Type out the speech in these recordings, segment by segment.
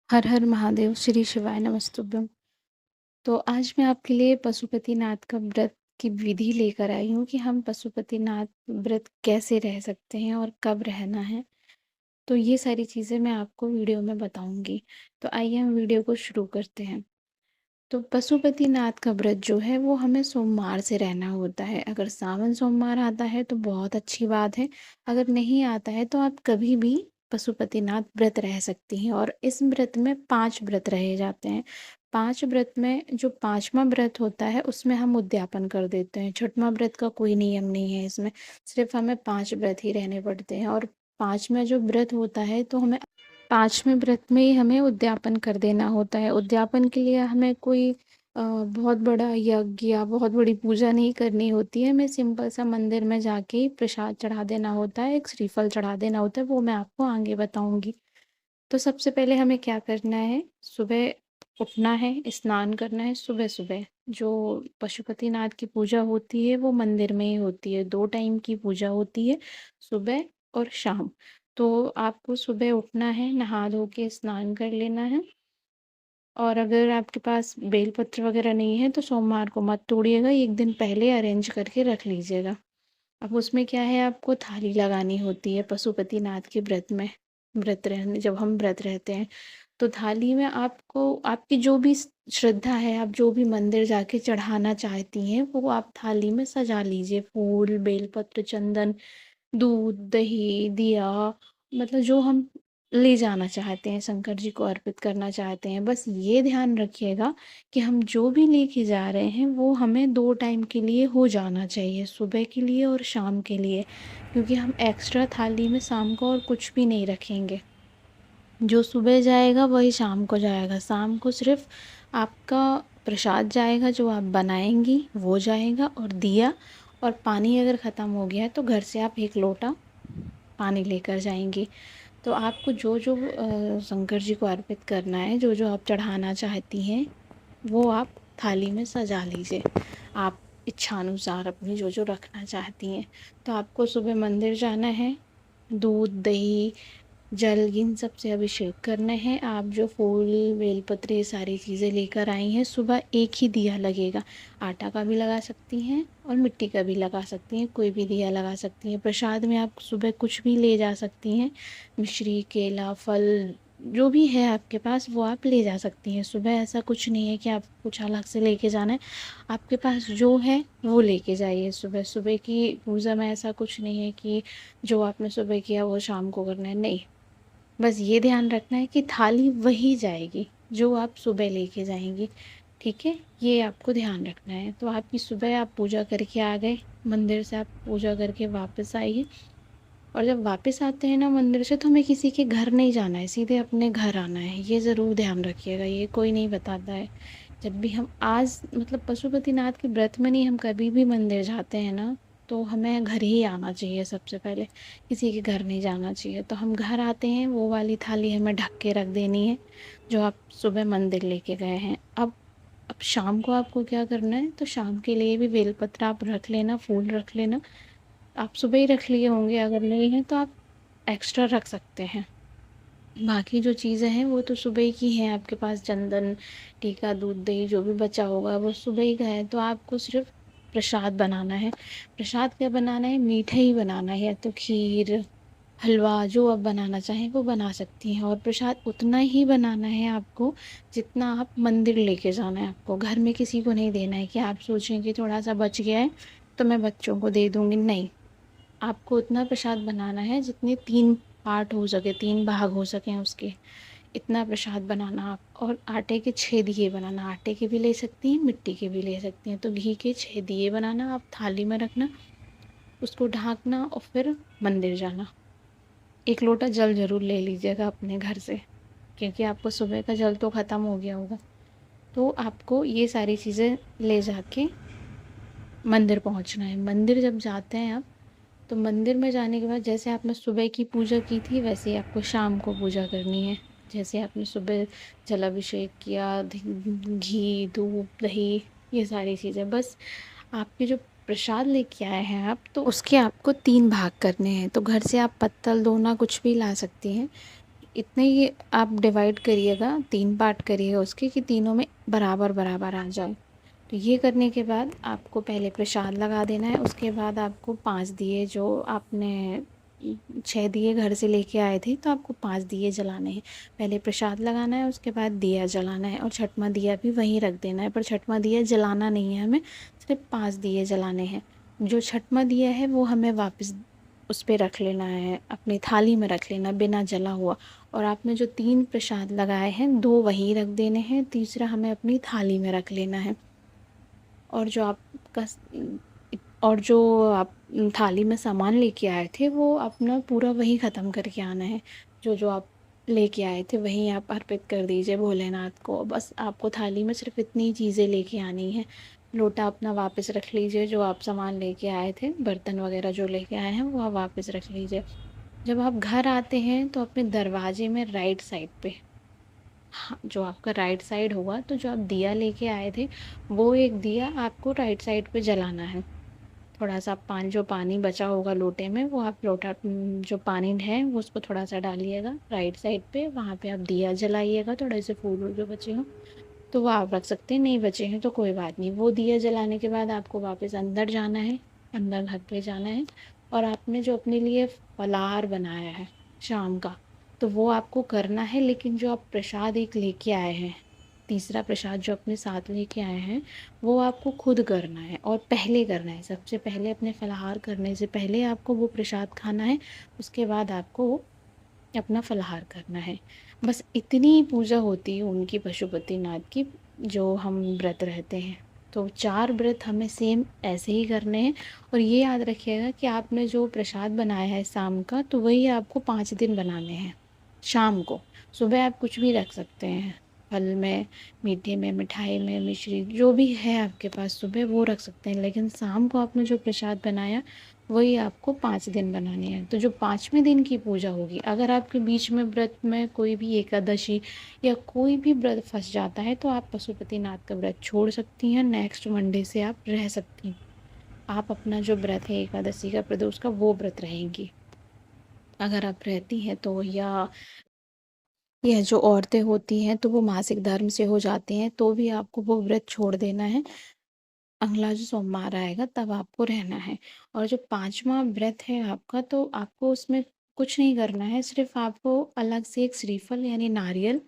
हर हर महादेव, श्री शिवाय नमस्तुभ्यम। तो आज मैं आपके लिए पशुपतिनाथ का व्रत की विधि लेकर आई हूँ कि हम पशुपतिनाथ व्रत कैसे रह सकते हैं और कब रहना है। तो ये सारी चीज़ें मैं आपको वीडियो में बताऊँगी। तो आइए हम वीडियो को शुरू करते हैं। तो पशुपतिनाथ का व्रत जो है वो हमें सोमवार से रहना होता है। अगर सावन सोमवार आता है तो बहुत अच्छी बात है। अगर नहीं आता है तो आप कभी भी पशुपतिनाथ व्रत रह सकती हैं। और इस व्रत में 5 व्रत रहे जाते हैं। 5 व्रत में जो 5वां व्रत होता है उसमें हम उद्यापन कर देते हैं। 6वां व्रत का कोई नियम नहीं है इसमें, सिर्फ हमें 5 व्रत ही रहने पड़ते हैं। और 5वां जो व्रत होता है तो हमें 5वें व्रत में ही हमें उद्यापन कर देना होता है। उद्यापन के लिए हमें कोई बहुत बड़ा यज्ञ या बहुत बड़ी पूजा नहीं करनी होती है। हमें सिंपल सा मंदिर में जाके ही प्रसाद चढ़ा देना होता है, एक श्रीफल चढ़ा देना होता है, वो मैं आपको आगे बताऊँगी। तो सबसे पहले हमें क्या करना है, सुबह उठना है, स्नान करना है सुबह-सुबह। जो पशुपतिनाथ की पूजा होती है वो मंदिर में ही होती है। 2 टाइम की पूजा होती है, सुबह और शाम। तो आपको सुबह उठना है, नहा धो के स्नान कर लेना है। और अगर आपके पास बेलपत्र वगैरह नहीं है तो सोमवार को मत तोड़िएगा, 1 दिन पहले अरेंज करके रख लीजिएगा। अब उसमें क्या है, आपको थाली लगानी होती है पशुपतिनाथ के व्रत में। व्रत रहने जब हम व्रत रहते हैं तो थाली में आपको आपकी जो भी श्रद्धा है, आप जो भी मंदिर जाके चढ़ाना चाहती हैं वो आप थाली में सजा लीजिए। फूल, बेलपत्र, चंदन, दूध, दही, दिया, मतलब जो हम ले जाना चाहते हैं, शंकर जी को अर्पित करना चाहते हैं। बस ये ध्यान रखिएगा कि हम जो भी लेके जा रहे हैं वो हमें 2 टाइम के लिए हो जाना चाहिए, सुबह के लिए और शाम के लिए। क्योंकि हम एक्स्ट्रा थाली में शाम को और कुछ भी नहीं रखेंगे। जो सुबह जाएगा वही शाम को जाएगा। शाम को सिर्फ़ आपका प्रसाद जाएगा, जो आप बनाएँगी वो जाएगा, और दिया और पानी अगर ख़त्म हो गया है तो घर से आप 1 लोटा पानी लेकर जाएँगी। तो आपको जो-जो शंकर जी को अर्पित करना है, जो-जो आप चढ़ाना चाहती हैं, वो आप थाली में सजा लीजिए। आप इच्छानुसार अपनी जो-जो रखना चाहती हैं। तो आपको सुबह मंदिर जाना है, दूध, दही, जल इन सब से अभिषेक करना है। आप जो फूल, बेलपत्र ये सारी चीज़ें लेकर आई हैं, सुबह एक ही दिया लगेगा। आटा का भी लगा सकती हैं और मिट्टी का भी लगा सकती हैं, कोई भी दिया लगा सकती हैं। प्रसाद में आप सुबह कुछ भी ले जा सकती हैं, मिश्री, केला, फल जो भी है आपके पास वो आप ले जा सकती हैं। सुबह ऐसा कुछ नहीं है कि आप कुछ अलग से लेके जाना है, आपके पास जो है वो लेके जाइए। सुबह सुबह की पूजा में ऐसा कुछ नहीं है कि जो आपने सुबह किया वो शाम को करना है, नहीं। बस ये ध्यान रखना है कि थाली वही जाएगी जो आप सुबह लेके जाएंगी, ठीक है? ये आपको ध्यान रखना है। तो आपकी सुबह आप पूजा करके आ गए, मंदिर से आप पूजा करके वापस आइए। और जब वापस आते हैं ना मंदिर से, तो हमें किसी के घर नहीं जाना है, सीधे अपने घर आना है। ये ज़रूर ध्यान रखिएगा, ये कोई नहीं बताता है। जब भी हम आज मतलब पशुपतिनाथ के व्रत में नहीं, हम कभी भी मंदिर जाते हैं ना, तो हमें घर ही आना चाहिए सबसे पहले, किसी के घर नहीं जाना चाहिए। तो हम घर आते हैं, वो वाली थाली हमें ढक के रख देनी है जो आप सुबह मंदिर लेके गए हैं। अब शाम को आपको क्या करना है, तो शाम के लिए भी बेलपत्र आप रख लेना, फूल रख लेना। आप सुबह ही रख लिए होंगे, अगर नहीं है तो आप एक्स्ट्रा रख सकते हैं। बाकी जो चीज़ें हैं वो तो सुबह की हैं आपके पास, चंदन, टीका, दूध, दही जो भी बचा होगा वो सुबह ही का है। तो आपको सिर्फ़ प्रसाद बनाना है। प्रसाद क्या बनाना है, मीठा ही बनाना है, या तो खीर, हलवा जो आप बनाना चाहें वो बना सकती हैं। और प्रसाद उतना ही बनाना है आपको जितना आप मंदिर लेके जाना है आपको। घर में किसी को नहीं देना है कि आप सोचें कि थोड़ा-सा बच गया है तो मैं बच्चों को दे दूँगी, नहीं। आपको उतना प्रसाद बनाना है जितने 3 पार्ट हो सके, 3 भाग हो सकें उसके, इतना प्रसाद बनाना आप। और आटे के 6 दिए बनाना, आटे के भी ले सकती हैं, मिट्टी के भी ले सकती हैं। तो घी के 6 दिए बनाना, आप थाली में रखना, उसको ढाँकना और फिर मंदिर जाना। 1 लोटा जल ज़रूर ले लीजिएगा अपने घर से, क्योंकि आपको सुबह का जल तो ख़त्म हो गया होगा। तो आपको ये सारी चीज़ें ले जाके मंदिर पहुँचना है। मंदिर जब जाते हैं आप, तो मंदिर में जाने के बाद जैसे आपने सुबह की पूजा की थी वैसे ही आपको शाम को पूजा करनी है। जैसे आपने सुबह जलाभिषेक किया, घी, दूध, दही ये सारी चीज़ें, बस आपके जो प्रसाद लेके आए हैं आप, तो उसके आपको 3 भाग करने हैं। तो घर से आप पत्तल, दोना कुछ भी ला सकती हैं। इतने ही आप डिवाइड करिएगा, 3 पार्ट करिएगा उसके कि तीनों में बराबर-बराबर आ जाए। तो ये करने के बाद आपको पहले प्रसाद लगा देना है, उसके बाद आपको 5 दिए जो आपने 6 दिए घर से लेके आए थे, तो आपको 5 दिए जलाने हैं। पहले प्रसाद लगाना है, उसके बाद दिया जलाना है और छठवां दिया भी वहीं रख देना है, पर छठवां दिया जलाना नहीं है हमें, सिर्फ 5 दिए जलाने हैं। जो छठवां दिया है वो हमें वापस उस पे रख लेना है, अपनी थाली में रख लेना बिना जला हुआ। और आपने जो 3 प्रसाद लगाए हैं, 2 वहीं रख देने हैं, तीसरा हमें अपनी थाली में रख लेना है। और जो आपका और जो आप थाली में सामान लेके आए थे वो अपना पूरा वहीं ख़त्म करके आना है। जो आप लेके आए थे वहीं आप अर्पित कर दीजिए भोलेनाथ को। बस आपको थाली में सिर्फ इतनी चीज़ें लेके आनी है। लोटा अपना वापस रख लीजिए, जो आप सामान लेके आए थे, बर्तन वगैरह जो लेके आए हैं वो आप वापस रख लीजिए। जब आप घर आते हैं तो अपने दरवाजे में राइट साइड पे, हाँ, जो आपका राइट साइड होगा, तो जो आप दिया लेके आए थे वो एक दिया आपको राइट साइड पे जलाना है। थोड़ा-सा जो पानी बचा होगा लोटे में, वो आप जो पानी है वो उसको थोड़ा-सा डालिएगा राइट साइड पे, वहाँ पे आप दिया जलाइएगा। थोड़े से फूल-वूल जो बचे हों तो वो आप रख सकते हैं, नहीं बचे हैं तो कोई बात नहीं। वो दिया जलाने के बाद आपको वापस अंदर जाना है, अंदर घर पे जाना है। और आपने जो अपने लिए फलाहार बनाया है शाम का, तो वो आपको करना है। लेकिन जो आप प्रसाद एक लेके आए हैं, तीसरा प्रसाद जो अपने साथ लेके आए हैं, वो आपको खुद करना है और पहले करना है। सबसे पहले अपने फलाहार करने से पहले आपको वो प्रसाद खाना है, उसके बाद आपको अपना फलाहार करना है। बस इतनी ही पूजा होती है उनकी, पशुपतिनाथ की, जो हम व्रत रहते हैं। तो 4 व्रत हमें सेम ऐसे ही करने हैं। और ये याद रखिएगा कि आपने जो प्रसाद बनाया है शाम का, तो वही आपको 5 दिन बनाने हैं शाम को। सुबह आप कुछ भी रख सकते हैं, फल में, मीठे में, मिठाई में, मिश्री जो भी है आपके पास सुबह वो रख सकते हैं। लेकिन शाम को आपने जो प्रसाद बनाया वही आपको 5 दिन बनाने हैं। तो जो 5वें दिन की पूजा होगी, अगर आपके बीच में व्रत में कोई भी एकादशी या कोई भी व्रत फँस जाता है, तो आप पशुपतिनाथ का व्रत छोड़ सकती हैं, नेक्स्ट मंडे से आप रह सकती हैं। आप अपना जो व्रत है एकादशी का, प्रदोष का, वो व्रत रहेंगी। अगर आप रहती हैं तो, या यह जो औरतें होती हैं तो वो मासिक धर्म से हो जाती हैं, तो भी आपको वो व्रत छोड़ देना है। अगला जो सोमवार आएगा तब आपको रहना है। और जो 5वां व्रत है आपका, तो आपको उसमें कुछ नहीं करना है, सिर्फ़ आपको अलग से एक श्रीफल यानी नारियल,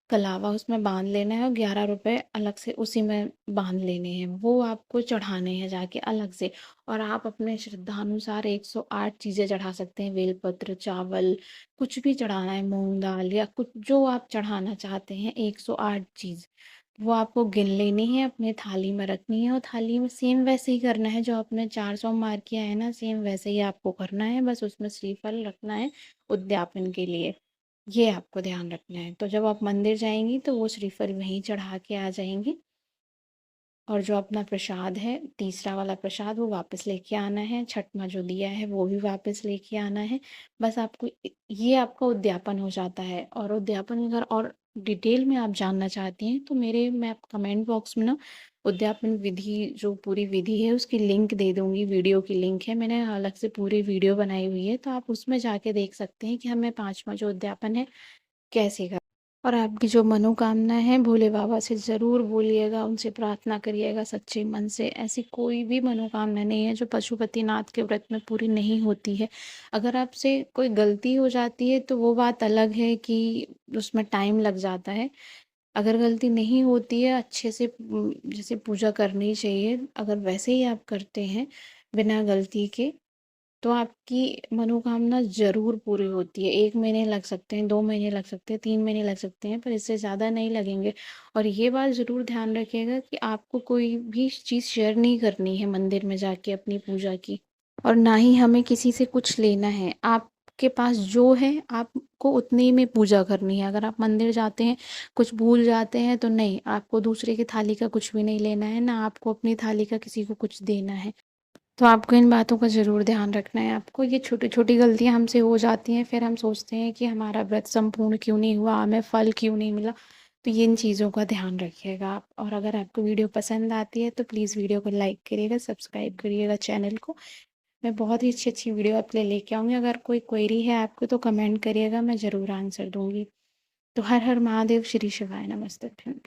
कलावा उसमें बाँध लेना है और 11 रुपए अलग से उसी में बाँध लेने हैं। वो आपको चढ़ाने हैं जाके अलग से। और आप अपने श्रद्धानुसार 108 चीज़ें चढ़ा सकते हैं, बेलपत्र, चावल, कुछ भी चढ़ाना है, मूँग दाल या कुछ जो आप चढ़ाना चाहते हैं, 108 चीज़। वो आपको गिन लेनी है, अपने थाली में रखनी है और थाली में सेम वैसे ही करना है जो आपने 4 सोमवार किया है ना, सेम वैसे ही आपको करना है। बस उसमें श्रीफल रखना है उद्यापन के लिए। ये आपको ध्यान रखना है। तो जब आप मंदिर जाएँगी तो वो श्रीफल वहीं चढ़ा के आ जाएँगी। और जो अपना प्रसाद है, तीसरा वाला प्रसाद, वो वापस लेके आना है। छठवां जो दिया है वो भी वापस लेके आना है। बस आपको ये आपका उद्यापन हो जाता है। और उद्यापन अगर और डिटेल में आप जानना चाहती हैं तो मैं कमेंट बॉक्स में ना उद्यापन विधि, जो पूरी विधि है उसकी लिंक दे दूँगी, वीडियो की लिंक है। मैंने अलग से पूरी वीडियो बनाई हुई है, तो आप उसमें जाके देख सकते हैं कि हमें 5वां जो उद्यापन है कैसे कर। और आपकी जो मनोकामना है भोले बाबा से ज़रूर बोलिएगा, उनसे प्रार्थना करिएगा सच्चे मन से। ऐसी कोई भी मनोकामना नहीं है जो पशुपतिनाथ के व्रत में पूरी नहीं होती है। अगर आपसे कोई गलती हो जाती है तो वो बात अलग है कि उसमें टाइम लग जाता है। अगर गलती नहीं होती है, अच्छे से जैसे पूजा करनी चाहिए, अगर वैसे ही आप करते हैं बिना गलती के, तो आपकी मनोकामना ज़रूर पूरी होती है। 1 महीने लग सकते हैं, 2 महीने लग सकते हैं, 3 महीने लग सकते हैं, पर इससे ज़्यादा नहीं लगेंगे। और ये बात ज़रूर ध्यान रखिएगा कि आपको कोई भी चीज़ शेयर नहीं करनी है मंदिर में जाके अपनी पूजा की। और ना ही हमें किसी से कुछ लेना है। आपके पास जो है आपको उतने ही में पूजा करनी है। अगर आप मंदिर जाते हैं, कुछ भूल जाते हैं तो नहीं, आपको दूसरे की थाली का कुछ भी नहीं लेना है, ना आपको अपनी थाली का किसी को कुछ देना है। तो आपको इन बातों का ज़रूर ध्यान रखना है। आपको ये छोटी-छोटी गलतियाँ हमसे हो जाती हैं, फिर हम सोचते हैं कि हमारा व्रत संपूर्ण क्यों नहीं हुआ, हमें फल क्यों नहीं मिला। तो इन चीज़ों का ध्यान रखिएगा आप। और अगर आपको वीडियो पसंद आती है तो प्लीज़ वीडियो को लाइक करिएगा, सब्सक्राइब करिएगा चैनल को। मैं बहुत ही अच्छी-अच्छी वीडियो आपके लिए लेके आऊँगी। अगर कोई क्वेरी है आपको तो कमेंट करिएगा, मैं ज़रूर आंसर दूँगी। तो हर हर महादेव, श्री शिवाय नमस्तुभ्यं।